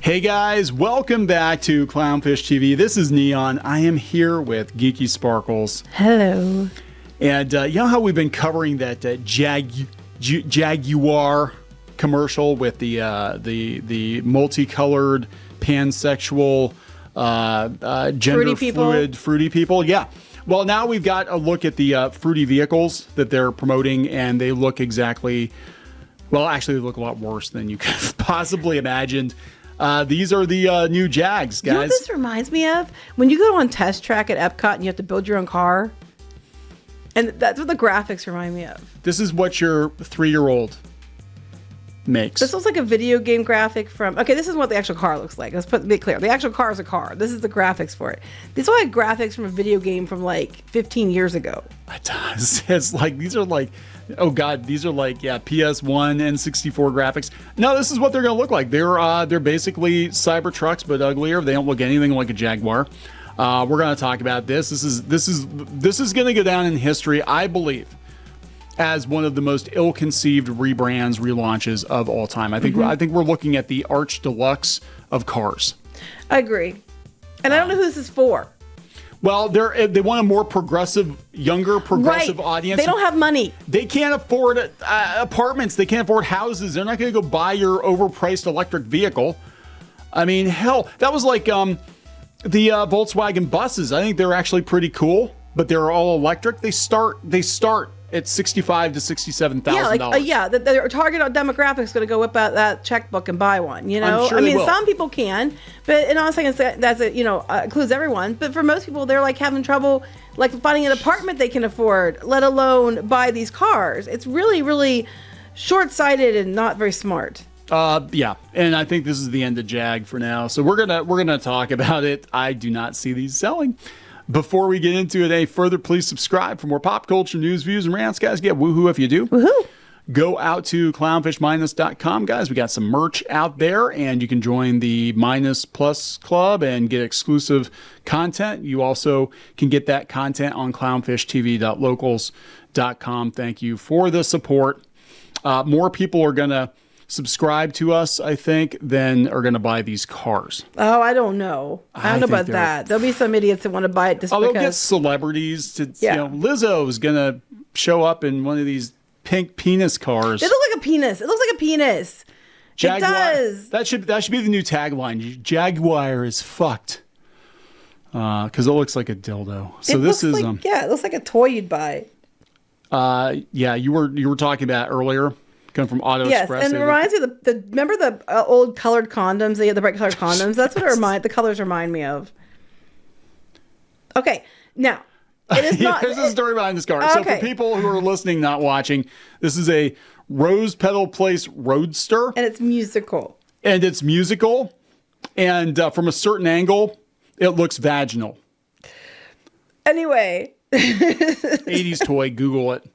Hey guys, welcome back to Clownfish TV. This is Neon. I am here with Geeky Sparkles. Hello. And you know how we've been covering that Jaguar commercial with the multicolored, pansexual, gender fluid, fruity people? Yeah. Well, now we've got a look at the fruity vehicles that they're promoting, and they look exactly, well, actually, they look a lot worse than you could have possibly imagined. These are the new Jags, guys. You know what this reminds me of? When you go on test track at Epcot and you have to build your own car. And that's what the graphics remind me of. This is what your 3-year-old makes. This looks like a video game graphic from... Okay, this is what the actual car looks like. Let's be clear. The actual car is a car. This is the graphics for it. These are like graphics from a video game from like 15 years ago. It does. It's like, these are like... Oh God, these are like, yeah, PS1 and 64 graphics. No, this is what they're going to look like. They're basically Cybertrucks, but uglier. They don't look anything like a Jaguar. We're going to talk about this. This is going to go down in history, I believe, as one of the most ill-conceived rebrands, relaunches of all time. I think we're looking at the arch deluxe of cars. I agree, and I don't know who this is for. Well, they want a more progressive, younger, progressive audience. They don't have money. They can't afford apartments. They can't afford houses. They're not going to go buy your overpriced electric vehicle. I mean, hell, that was like the Volkswagen buses. I think they're actually pretty cool, but they're all electric. They start at $65,000 to $67,000. Yeah, their target demographic is going to go whip out that checkbook and buy one. You know, I mean, some people can, but and I'm not saying that's includes everyone. But for most people, they're like having trouble like finding an apartment they can afford, let alone buy these cars. It's really, really short-sighted and not very smart. Yeah, and I think this is the end of Jag for now. So we're gonna talk about it. I do not see these selling. Before we get into it any further, please subscribe for more pop culture news, views, and rants, guys. Get woohoo if you do. Woohoo! Go out to clownfish-com, guys. We got some merch out there, and you can join the Minus Plus Club and get exclusive content. You also can get that content on clownfishtv.locals.com. Thank you for the support. More people are going to subscribe to us, I think, than are going to buy these cars. Oh, I don't know. I don't know about that. There'll be some idiots that want to buy it just because. They'll get celebrities to, Lizzo's going to show up in one of these pink penis cars. It looks like a penis. It looks like a penis. Jaguar. It does. That should be the new tagline. Jaguar is fucked. Because it looks like a dildo. So this is like, it looks like a toy you'd buy. Yeah, you were talking about earlier. Come from Auto Express. Yes, and it reminds me of remember the old colored condoms? They had the bright colored condoms. That's what the colors remind me of. Okay, now it is not. There's a story behind this car. Okay. So for people who are listening, not watching, this is a Rose Petal Place Roadster, and it's musical. And from a certain angle, it looks vaginal. Anyway, 80s toy. Google it.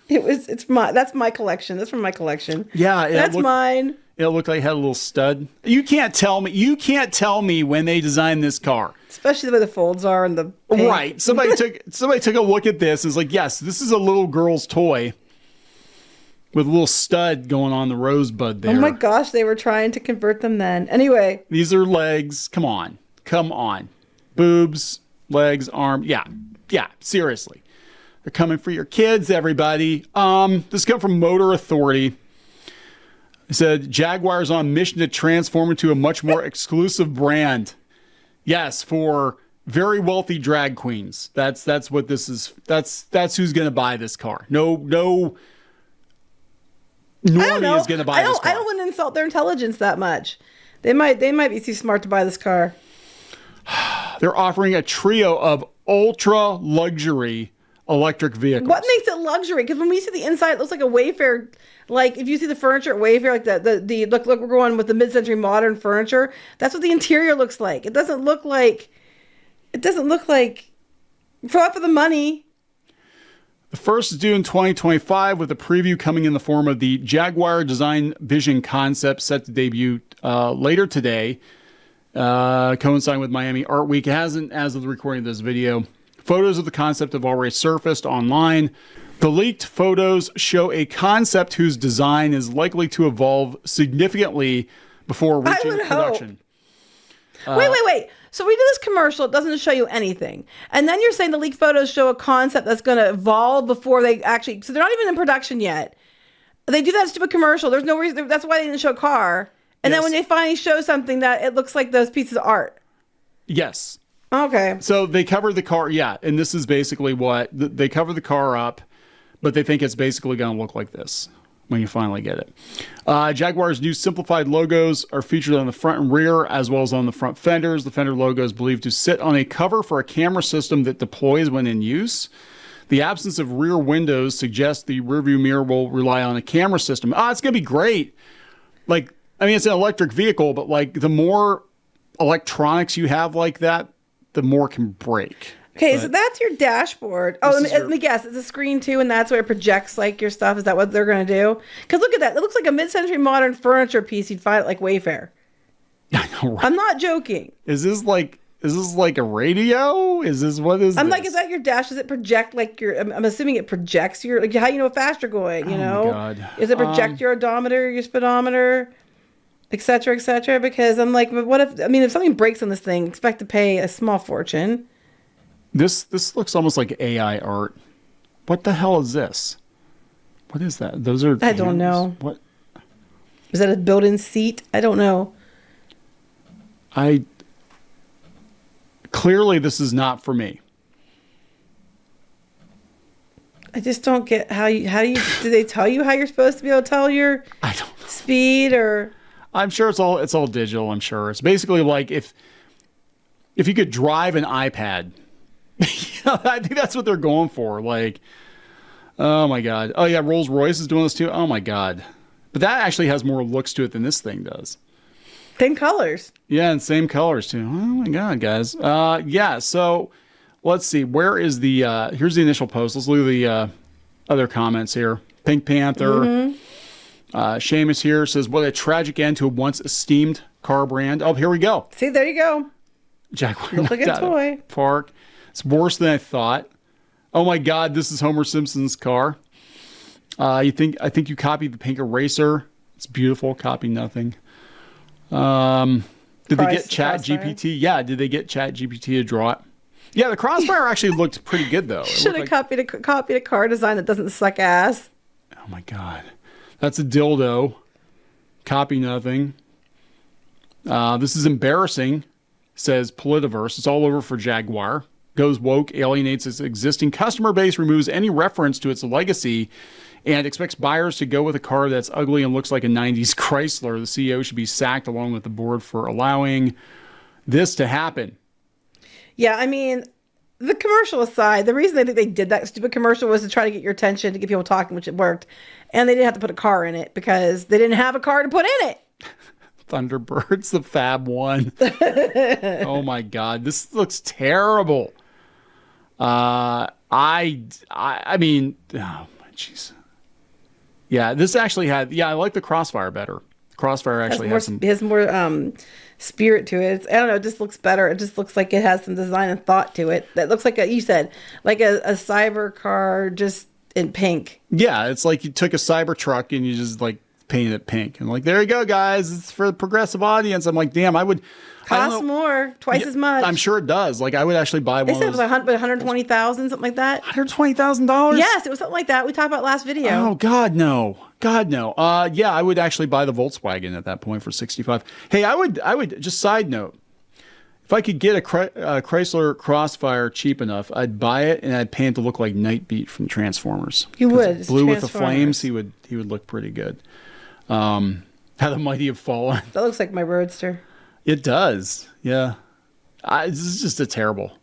That's my collection. That's from my collection. Yeah, that's mine. It looked like it had a little stud. You can't tell me when they designed this car. Especially the way the folds are and the pink. Right. Somebody took a look at this and was like, yes, this is a little girl's toy with a little stud going on the rosebud there. Oh my gosh, they were trying to convert them then. Anyway. These are legs. Come on. Boobs, legs, arm. Yeah, seriously. They're coming for your kids, everybody. This comes from Motor Authority. It said, Jaguar's on mission to transform into a much more exclusive brand. Yes, for very wealthy drag queens. That's what this is. That's who's going to buy this car. No normie is going to buy this car. I don't want to insult their intelligence that much. They might be too smart to buy this car. They're offering a trio of ultra luxury electric vehicles. What makes it luxury? Because when we see the inside, it looks like a Wayfair. Like if you see the furniture at Wayfair, like the look, we're going with the mid-century modern furniture. That's what the interior looks like. It doesn't look like for the money. The first is due in 2025, with a preview coming in the form of the Jaguar Design Vision concept set to debut later today, coinciding with Miami Art Week. It hasn't, as of the recording of this video. Photos of the concept have already surfaced online. The leaked photos show a concept whose design is likely to evolve significantly before reaching would production. Wait. So we do this commercial. It doesn't show you anything. And then you're saying the leaked photos show a concept that's going to evolve before they actually... So they're not even in production yet. They do that stupid commercial. There's no reason... That's why they didn't show a car. And then when they finally show something that it looks like those pieces of art. Yes. Okay. So they covered the car. Yeah. And this is basically what... They cover the car up, but they think it's basically going to look like this when you finally get it. Jaguar's new simplified logos are featured on the front and rear, as well as on the front fenders. The fender logo is believed to sit on a cover for a camera system that deploys when in use. The absence of rear windows suggests the rearview mirror will rely on a camera system. It's going to be great. Like, I mean, it's an electric vehicle, but like the more electronics you have like that, the more can break. Okay, so that's your dashboard. Oh, let me guess. It's a screen too, and that's where it projects like your stuff. Is that what they're going to do? Because look at that. It looks like a mid-century modern furniture piece you'd find at like Wayfair. I know, right? I'm not joking. Is this like a radio? Is this what is? I'm like, is that your dash? Does it project like your? I'm assuming it projects your like how you know how fast you're going. You know, my God. Is it project your odometer, your speedometer, et cetera, et cetera? Because I'm like, but what if? I mean, if something breaks on this thing, expect to pay a small fortune. This looks almost like AI art. What the hell is this? What is that? Those are... I don't know. What? Is that a built-in seat? I don't know. Clearly, this is not for me. I just don't get how do they tell you how you're supposed to be able to tell your speed or... I'm sure it's all digital, I'm sure. It's basically like if you could drive an iPad... I think that's what they're going for. Like, oh my God. Oh yeah, Rolls Royce is doing this too. Oh my God. But that actually has more looks to it than this thing does. Same colors. Yeah, and same colors too. Oh my God, guys. Yeah, so let's see. Where is the here's the initial post. Let's look at the other comments here. Pink Panther. Seamus here says, what a tragic end to a once esteemed car brand. Oh, here we go. See, there you go. Jaguar. Looks like a toy. Park. It's worse than I thought. Oh my God, this is Homer Simpson's car. I think you copied the pink eraser. It's beautiful. Copy nothing. Did they get Chat GPT? Yeah, did they get Chat GPT to draw it? Yeah, the Crossfire actually looked pretty good though. Should have copied a car design that doesn't suck ass. Oh my God, that's a dildo. Copy nothing. This is embarrassing. Says Politiverse. It's all over for Jaguar. Goes woke, alienates its existing customer base, removes any reference to its legacy, and expects buyers to go with a car that's ugly and looks like a 90s Chrysler. The CEO should be sacked along with the board for allowing this to happen. Yeah, I mean, the commercial aside, the reason I think they did that stupid commercial was to try to get your attention, to get people talking, which it worked. And they didn't have to put a car in it because they didn't have a car to put in it. Thunderbirds, the Fab One. Oh my God, this looks terrible. I mean, oh my jeez. Yeah, this actually had. Yeah, I like the Crossfire better. Crossfire actually has more spirit to it. I don't know. It just looks better. It just looks like it has some design and thought to it. That looks like you said, like a cyber car just in pink. Yeah, it's like you took a Cybertruck and you just like painted it pink and like, there you go, guys. It's for the progressive audience. I'm like, damn, I would. Costs more, twice as much. I'm sure it does. Like, I would actually buy one. They said it was $120,000, something like that. $120,000? Yes, it was something like that. We talked about last video. Oh God, no. God, no. Yeah, I would actually buy the Volkswagen at that point for $65,000. Hey, I would just side note. If I could get a Chrysler Crossfire cheap enough, I'd buy it and I'd paint it to look like Nightbeat from Transformers. You would. Blue with the flames, he would look pretty good. How the Mighty Have Fallen. That looks like my Roadster. It does, yeah. This is just a terrible.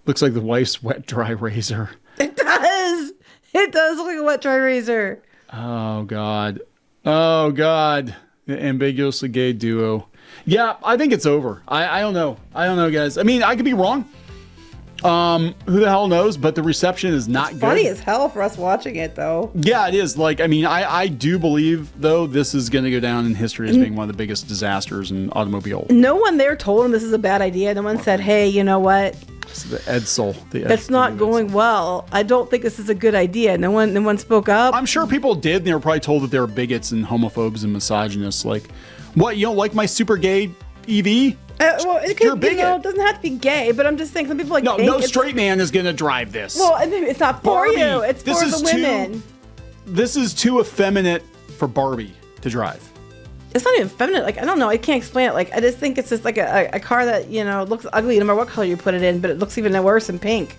Looks like the wife's wet dry razor. It does. It does look like a wet dry razor. Oh God. Oh God. The ambiguously gay duo. Yeah, I think it's over. I don't know. I don't know, guys. I mean, I could be wrong. Who the hell knows? But the reception is not good. Funny as hell for us watching it, though. Yeah, it is. Like, I mean, I do believe, though, this is going to go down in history as being one of the biggest disasters in automobile. No one there told him this is a bad idea. No one said, hey, you know what? It's the Edsel. That's not going well. I don't think this is a good idea. No one spoke up. I'm sure people did. And they were probably told that they were bigots and homophobes and misogynists. Like, what, you don't like my super gay EV? Well, it could, it doesn't have to be gay, but I'm just saying some people no straight man is going to drive this. Well, it's not for Barbie, you. It's for the women. This is too effeminate for Barbie to drive. It's not even feminine. Like, I don't know. I can't explain it. Like, I just think it's just like a car that, looks ugly no matter what color you put it in, but it looks even worse in pink.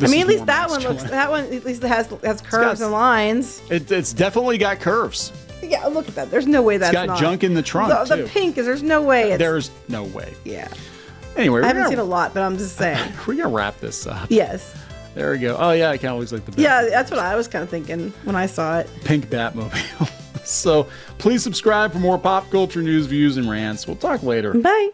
At least that one at least it has curves and lines. It's definitely got curves. Yeah, look at that. There's no way that's not. It's got junk in the trunk, The pink is, there's no way. There's no way. Yeah. Anyway, I haven't seen a lot, but I'm just saying. We're going to wrap this up. Yes. There we go. Oh, yeah, it kind of looks like the Batmobile. Yeah, that's what I was kind of thinking when I saw it. Pink Batmobile. So please subscribe for more pop culture news, views, and rants. We'll talk later. Bye.